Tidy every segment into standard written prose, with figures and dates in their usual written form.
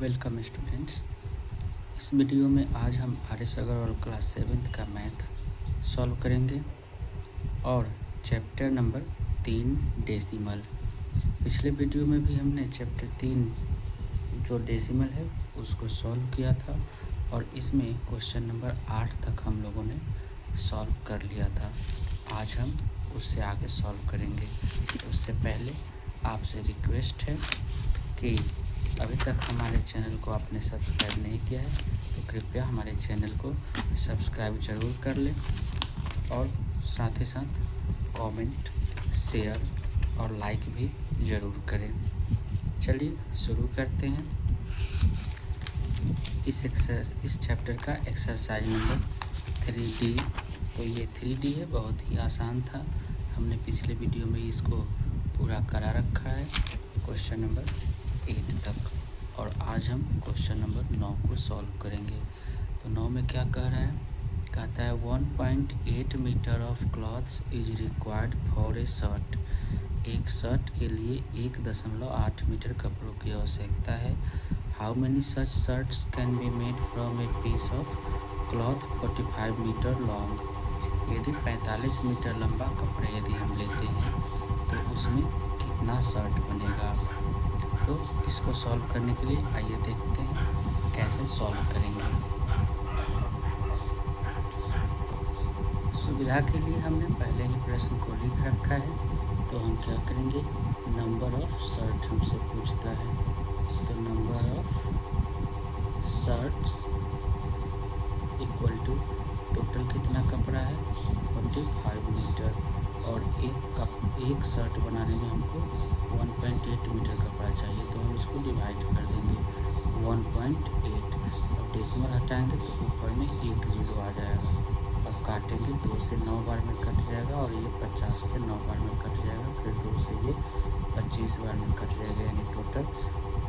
Welcome students. इस video में आज हम आर.एस. अग्रवाल क्लास 7th का मैथ सॉल्व करेंगे और चैप्टर नंबर 3 डेसिमल। पिछले वीडियो में भी हमने चैप्टर 3 जो डेसिमल है उसको सॉल्व किया था और इसमें क्वेश्चन नंबर 8 तक हम लोगों ने सॉल्व कर लिया था। आज हम उससे आगे सॉल्व करेंगे। उससे पहले आपसे रिक्वेस्ट है कि अभी तक हमारे चैनल को आपने सब्सक्राइब नहीं किया है तो कृपया हमारे चैनल को सब्सक्राइब ज़रूर कर लें और साथ ही साथ कमेंट, शेयर और लाइक भी ज़रूर करें। चलिए शुरू करते हैं। इस चैप्टर का एक्सरसाइज नंबर 3D। तो ये 3D है, बहुत ही आसान था। हमने पिछले वीडियो में इसको पूरा करा रखा है क्वेश्चन नंबर 8 तक और आज हम क्वेश्चन नंबर 9 को सॉल्व करेंगे। तो 9 में क्या कह रहा है? कहता है 1.8 metre of clothes is required for a shirt. एक शर्ट के लिए 1.8 मीटर कपड़ों की आवश्यकता है। How many such shirts can be made from a piece of cloth 45 metre long. यदि 45 मीटर लंबा कपड़ा यदि हम लेते हैं तो उसमें कितना शर्ट बनेगा। तो इसको सॉल्व करने के लिए आइए देखते हैं कैसे सॉल्व करेंगे। सुविधा के लिए हमने पहले ही प्रश्न को लिख रखा है, तो हम क्या करेंगे, नंबर ऑफ शर्ट हमसे पूछता है। तो number of shirts equal to total कितना कपड़ा है 45 मीटर और एक शर्ट बनाने में हमको 1.8 मीटर कपड़ा चाहिए, तो हम इसको डिवाइड कर देंगे 1.8 और डेसिमल हटाएंगे तो ऊपर में 1 जीरो आ जाएगा और काटेंगे 2 से 9 बार में कट जाएगा और ये 50 से 9 बार में कट जाएगा, फिर 2 से ये 25 बार में कट जाएगा, यानी टोटल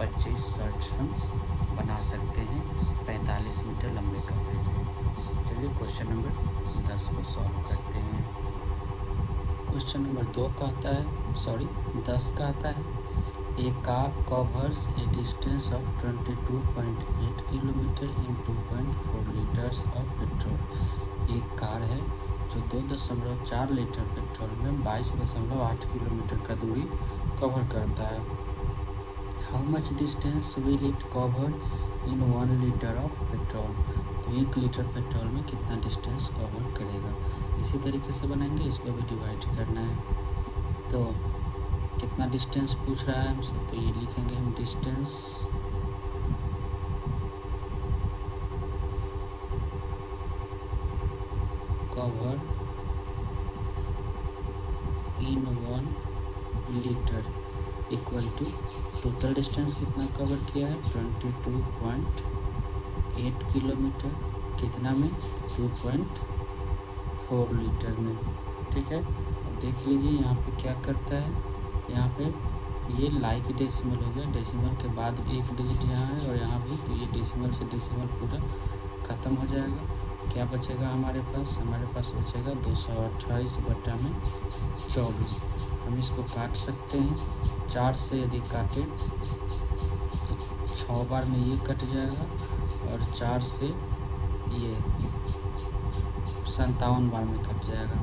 25 शर्ट्स हम बना सकते हैं 45 मीटर लंबे कपड़े से। चलिए क्वेश्चन नंबर 10 को सॉल्व करते हैं। क्वेश्चन नंबर 10 कहता है a car covers a distance of 22.8 kilometre in 2.4 litres of petrol. एक कार है जो 2.4 लीटर पेट्रोल में 22.8 किलोमीटर का दूरी कवर करता है। How much distance will it cover in 1 litre of petrol. तो 1 लीटर पेट्रोल में कितना डिस्टेंस कवर करेगा। इसी तरीके से बनाएंगे, इसको भी डिवाइड करना है। तो कितना डिस्टेंस पूछ रहा है हमसे, तो ये लिखेंगे हम distance cover in 1 litre equal to total distance कितना कवर किया है 22.8 किलोमीटर, कितना में 2.4 लीटर में। ठीक है, अब देख लीजिए यहाँ पे क्या करता है, यहाँ पे ये लाइक डेसिमल हो गया, डेसिमल के बाद एक डिजिट यहाँ है और यहाँ भी, तो ये डेसिमल से डेसिमल पूरा ख़त्म हो जाएगा। क्या बचेगा हमारे पास बचेगा 228/24। हम इसको काट सकते हैं 4 से, यदि काटें तो 6 बार में ये कट जाएगा और 4 से ये 57 बार में कट जाएगा,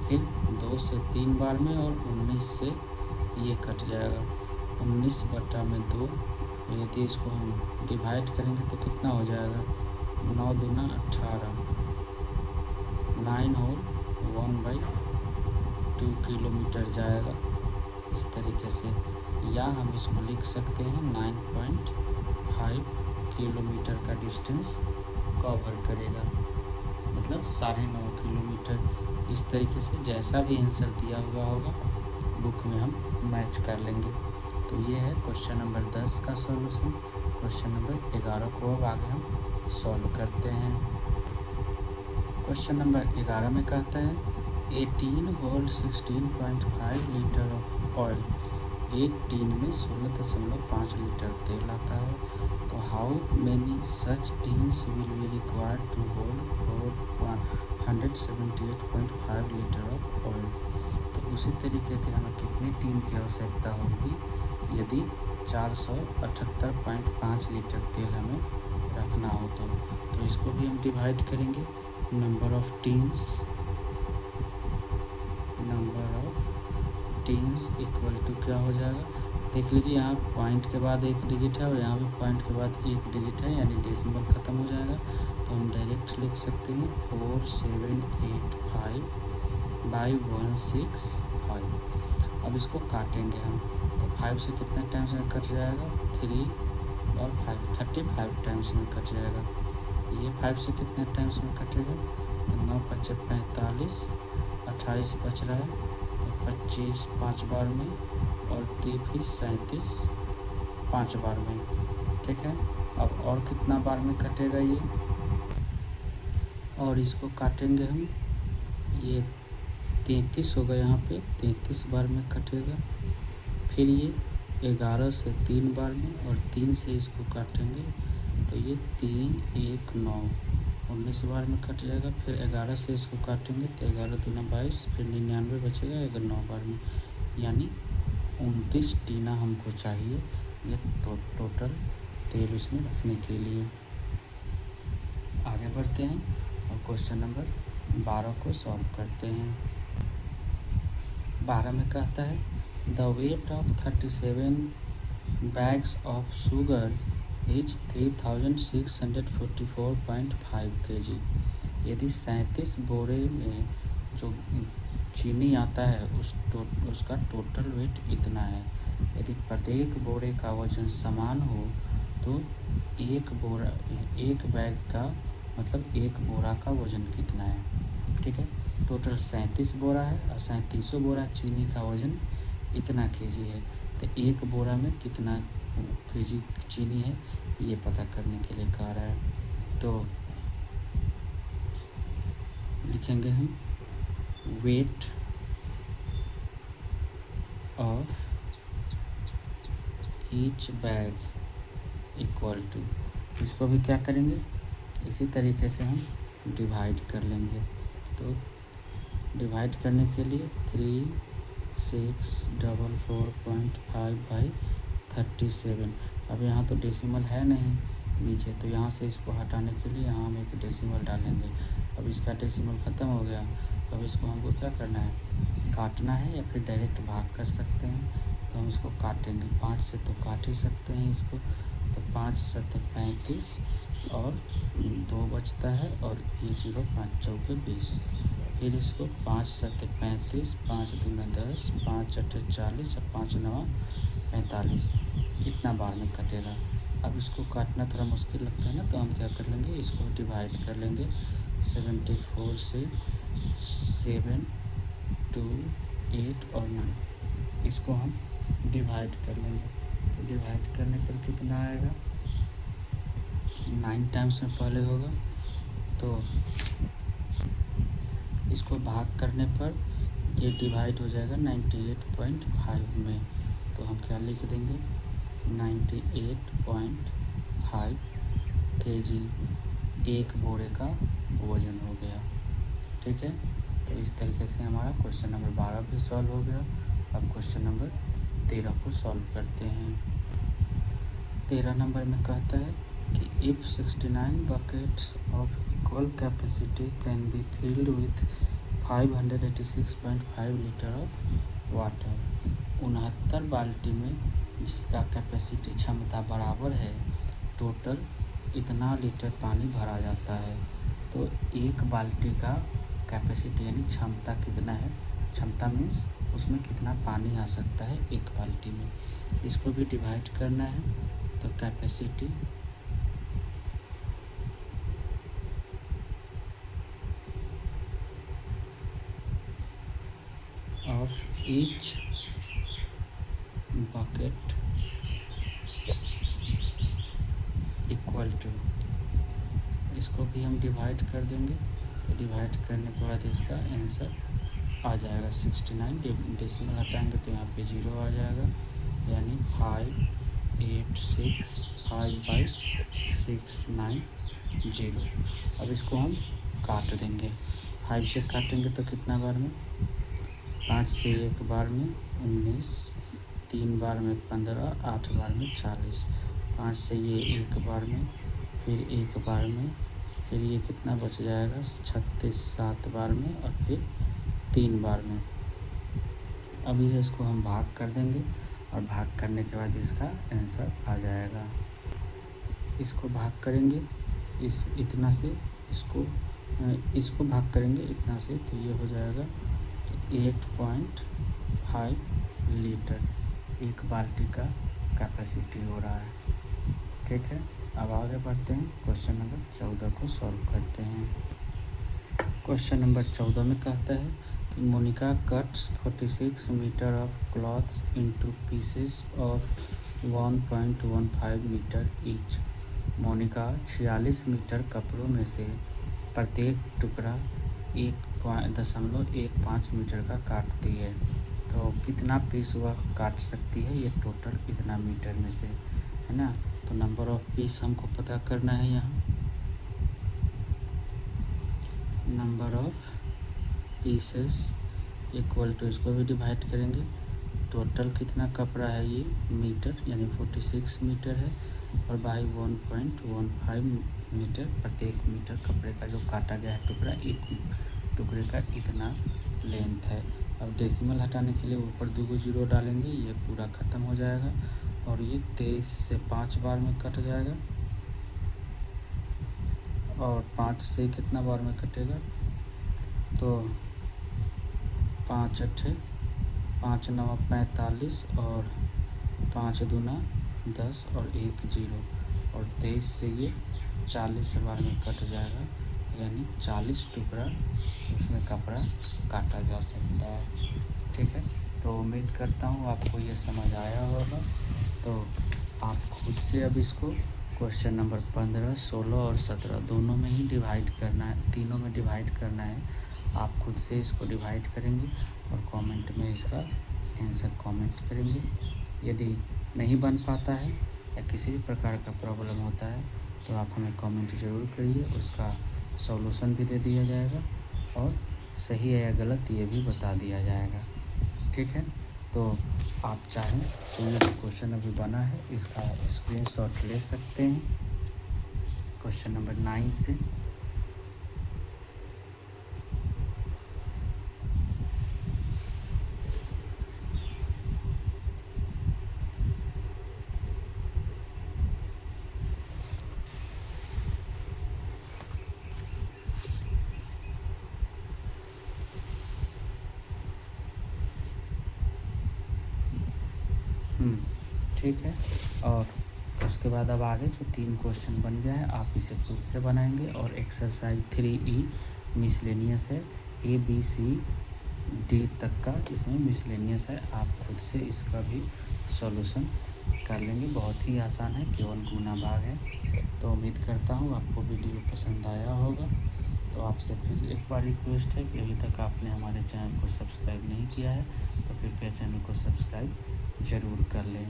फिर 2 से 3 बार में और 19 से ये कट जाएगा 19/2। यदि इसको हम डिवाइड करेंगे तो कितना हो जाएगा 9 दूना 18, 9 और 1/2 किलोमीटर जाएगा इस तरीके से। या हम इसको लिख सकते हैं 9.5 किलोमीटर का डिस्टेंस कवर करेगा, मतलब 9.5 किलोमीटर। इस तरीके से जैसा भी आंसर दिया हुआ होगा बुक में हम मैच कर लेंगे। तो ये है क्वेश्चन नंबर 10 का सॉल्यूशन। क्वेश्चन नंबर 11 को अब आगे हम सॉल्व करते हैं। क्वेश्चन नंबर 11 में कहता है 18 होल्ड 16.5 लीटर ऑफ ऑयल। एक टीन में 16.5 लीटर तेल आता है। तो how many such tins will be required to hold 178.5 litre of oil. तो उसी तरीके के हमें कितने टीन की आवश्यकता होगी यदि 478.5 लीटर तेल हमें रखना हो तो इसको भी हम डिवाइड करेंगे number of tins equal to क्या हो जाएगा, देख लीजिए यहाँ पॉइंट के बाद एक डिजिट है और यहाँ भी पॉइंट के बाद एक डिजिट है, यानी डेसिमल ख़त्म हो जाएगा। तो हम डायरेक्ट लिख सकते हैं 4785/165। अब इसको काटेंगे हम, तो 5 से कितने टाइम्स में कट जाएगा, 3 और 5 35 टाइम्स में कट जाएगा। ये 5 से कितने टाइम्स में कटेगा, तो 9 × 45, 28 बच रहा है, तो 25 5 बार में और 3 फिर 37 5 बार में। ठीक है, अब और कितना बार में कटेगा ये, और इसको काटेंगे हम, ये 33 होगा, यहाँ पे 33 बार में कटेगा। फिर ये 11 से 3 बार में और 3 से इसको काटेंगे, तो ये 3 1 9 19 बार में कट जाएगा। फिर 11 से इसको काटेंगे तो 11 दूना 22, फिर 99 बचेगा 9 बार में, यानी 29 टीना हमको चाहिए ये टोटल तेल इसमें रखने के लिए। आगे बढ़ते हैं और क्वेश्चन नंबर 12 को सॉल्व करते हैं। 12 में कहता है the weight of 37 bags of sugar is 3644.5 kg। यदि 37 बोरे में जो चीनी आता है उसका टोटल वेट इतना है। यदि प्रत्येक बोरे का वजन समान हो तो एक बैग का मतलब एक बोरा का वज़न कितना है। ठीक है, टोटल 37 बोरा है और 37 बोरा चीनी का वज़न इतना केजी है, तो एक बोरा में कितना केजी चीनी है ये पता करने के लिए कह रहा है। तो लिखेंगे हम weight of each bag equal to, इसको भी क्या करेंगे, इसी तरीके से हम डिवाइड कर लेंगे। तो डिवाइड करने के लिए 3644.5/37। अब यहाँ तो डेसिमल है नहीं नीचे, तो यहाँ से इसको हटाने के लिए यहाँ हम एक डेसिमल डालेंगे। अब इसका डेसिमल ख़त्म हो गया, अब इसको हमको क्या करना है, काटना है या फिर डायरेक्ट भाग कर सकते हैं। तो हम इसको काटेंगे, 5 से तो काट ही सकते हैं इसको, तो 5 7 35 और 2 बचता है और ये 0 5 चौके 20। फिर इसको 5 7 35, 5 दूना 10, 5 8 40 और 5 9 45, इतना बार में कटेगा। अब इसको काटना थोड़ा मुश्किल लगता है ना, तो हम क्या कर लेंगे, इसको डिवाइड कर लेंगे 74 से 7 2 8 और 9, इसको हम डिवाइड कर लेंगे। तो डिवाइड करने पर कितना आएगा, 9 टाइम्स में पहले होगा, तो इसको भाग करने पर ये डिवाइड हो जाएगा 98.5 में। तो हम क्या लिख देंगे, 98.5 kg एक बोरे का वज़न हो गया। ठीक है, तो इस तरीके से हमारा क्वेश्चन नंबर 12 भी सॉल्व हो गया। अब क्वेश्चन नंबर 13 को सॉल्व करते हैं। 13 नंबर में कहता है कि if 69 buckets of equal capacity can be filled with 586.5 litre of water. 69 बाल्टी में जिसका कैपेसिटी क्षमता बराबर है, टोटल इतना लीटर पानी भरा जाता है। तो एक बाल्टी का कैपेसिटी यानी क्षमता कितना है, क्षमता मीन्स उसमें कितना पानी आ सकता है एक बाल्टी में, इसको भी डिवाइड करना है। तो capacity of each bucket equal to, इसको भी हम डिवाइड कर देंगे। तो डिवाइड करने के बाद इसका आंसर आ जाएगा 69, डेसिमल हटाएंगे तो यहाँ पे 0 आ जाएगा, यानी 5865/690। अब इसको हम काट देंगे, 5 से काटेंगे तो कितना बार में, 5 से 1 बार में 19, 3 बार में 15, 8 बार में 40, 5 से ये 1 बार में, फिर 1 बार में, फिर ये कितना बच जाएगा 36, 7 बार में और फिर 3 बार में। अभी से इसको हम भाग कर देंगे और भाग करने के बाद इसका आंसर आ जाएगा। इसको भाग करेंगे इस इतना से, इसको भाग करेंगे इतना से, तो ये हो जाएगा 8.5 लीटर एक बाल्टी का कैपेसिटी हो रहा है। ठीक है, अब आगे बढ़ते हैं, क्वेश्चन नंबर 14 को सॉल्व करते हैं। क्वेश्चन नंबर 14 में कहता है कि Monica cuts 46 metre of clothes into pieces of 1.15 metre each. Monica 46 metre कपड़ों में से प्रत्येक टुकड़ा 1.15 मीटर का काटती है, तो कितना पीस वह काट सकती है, ये टोटल इतना मीटर में से, है ना। तो नंबर ऑफ पीस हमको पता करना है। यहाँ number of pieces equal to, इसको भी डिवाइड करेंगे, टोटल कितना कपड़ा है ये मीटर, यानी 46 मीटर है, और बाई 1.15 मीटर, प्रत्येक मीटर कपड़े का जो काटा गया है टुकड़ा, एक टुकड़े का इतना लेंथ है। अब डेसिमल हटाने के लिए ऊपर 2 जीरो डालेंगे, ये पूरा ख़त्म हो जाएगा, और ये 23 से 5 बार में कट जाएगा, और 5 से कितना बार में कटेगा, तो 5 अट्ठे 5 9 45, और 5 दूना 10 और 1 जीरो, और 23 से ये 40 बार में कट जाएगा, यानी 40 टुकड़ा इसमें कपड़ा काटा जा सकता है। ठीक है, तो उम्मीद करता हूँ आपको ये समझ आया होगा। तो आप खुद से अब इसको क्वेश्चन नंबर 15, 16 और 17 दोनों में ही डिवाइड करना है, तीनों में डिवाइड करना है। आप खुद से इसको डिवाइड करेंगे और कमेंट में इसका आंसर कमेंट करेंगे। यदि नहीं बन पाता है या किसी भी प्रकार का प्रॉब्लम होता है तो आप हमें कमेंट ज़रूर करिए, उसका सॉल्यूशन भी दे दिया जाएगा और सही है या गलत ये भी बता दिया जाएगा। ठीक है, तो आप चाहें तो ये क्वेश्चन अभी बना है, इसका स्क्रीनशॉट ले सकते हैं क्वेश्चन नंबर 9 से। ठीक है, और उसके बाद अब आगे जो 3 क्वेश्चन बन गया है आप इसे खुद से बनाएंगे, और एक्सरसाइज 3E मिसलेनियस है, ABCD तक का इसमें मिसलेनियस है, आप खुद से इसका भी सॉल्यूशन कर लेंगे। बहुत ही आसान है, केवल गुना भाग है। तो उम्मीद करता हूँ आपको वीडियो पसंद आया होगा। तो आपसे फिर एक बार रिक्वेस्ट है कि अभी तक आपने हमारे चैनल को सब्सक्राइब नहीं किया है तो कृपया चैनल को सब्सक्राइब ज़रूर कर लें।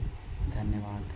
धन्यवाद।